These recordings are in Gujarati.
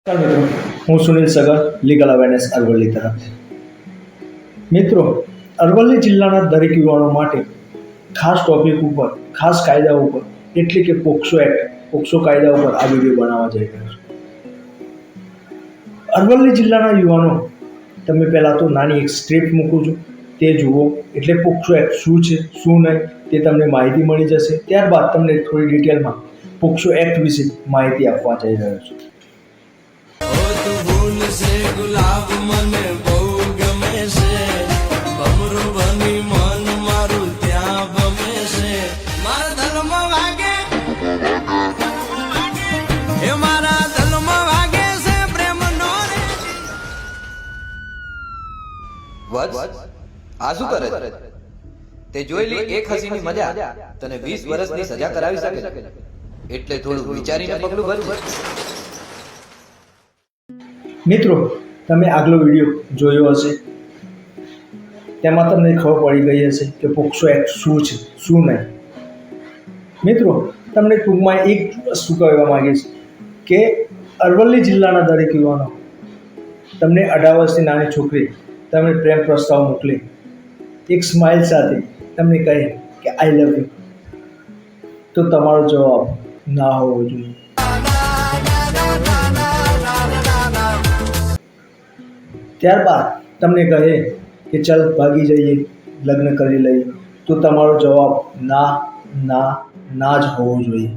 નમસ્કાર મિત્રો, હું સુનિલ સગર, લીગલ અવેરનેસ અરવલ્લી તરફથી. મિત્રો, અરવલ્લી જિલ્લાના દરેક યુવાનો માટે ખાસ ટોપિક ઉપર, ખાસ કાયદા ઉપર, એટલે કે પોક્સો એક્ટ, પોક્સો કાયદા ઉપર આ વિડીયો બનાવવા જઈ રહ્યો છું. અરવલ્લી જિલ્લાના યુવાનો, તમે પહેલાં તો નાની એક સ્ક્રિપ્ટ મૂકું છું, તે જુઓ. એટલે પોક્સો એક્ટ શું છે, શું નહીં, તે તમને માહિતી મળી જશે. ત્યારબાદ તમને થોડી ડિટેલમાં પોક્સો એક્ટ વિશે માહિતી આપવા જઈ રહ્યો છું. ગુલાબ મને બહુ ગમે છે, ભમરું બની મન મારું ત્યાં ગમે છે. મારા દલમાં વાગે, એ મારા દલમાં વાગે છે પ્રેમનો રે. વત્સ, આ શું કરે? તે જોઈ લી એક હસીની મજા તને 20 વર્ષની સજા કરાવી શકે, એટલે થોડું વિચારીને પગલું ભરજે. મિત્રો, તમે આગલો વિડીયો જોયો હશે, તેમાં તમને ખબર પડી ગઈ હશે કે પોક્સો એક્ટ શું છે, શું નહીં. મિત્રો, તમને ટૂંકમાં એક વસ્તુ કહેવા માંગીશ કે અરવલ્લી જિલ્લાના દરેક યુવાનો, તમને 18 વર્ષની નાની છોકરી તમને પ્રેમ પ્રસ્તાવ મોકલે, એક સ્માઇલ સાથે તમને કહે કે આઈ લવ યુ, તો તમારો જવાબ ના હોવો જોઈએ. ત્યારબાદ તમને કહે કે ચાલ ભાગી જઈએ, લગ્ન કરી લઈએ, તો તમારો જવાબ ના ના ના જ હોવો જોઈએ.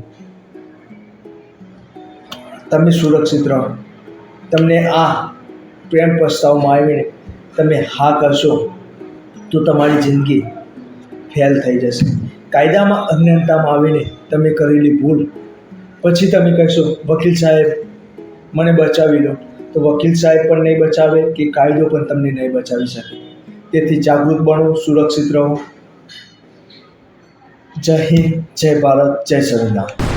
તમે સુરક્ષિત રહો. તમને આ પ્રેમ પ્રસ્તાવમાં આવીને તમે હા કરશો તો તમારી જિંદગી ફેલ થઈ જશે. કાયદામાં અજ્ઞાનતામાં આવીને તમે કરેલી ભૂલ પછી તમે કહેશો વકીલ સાહેબ મને બચાવી લો, તો વકીલ સાહેબ પણ નહીં બચાવે કે કાયદો પણ તમને નહીં બચાવી શકે. તેથી જાગૃત બનો, સુરક્ષિત રહો. જય હિન્દ, જય ભારત, જય સંવિધાન.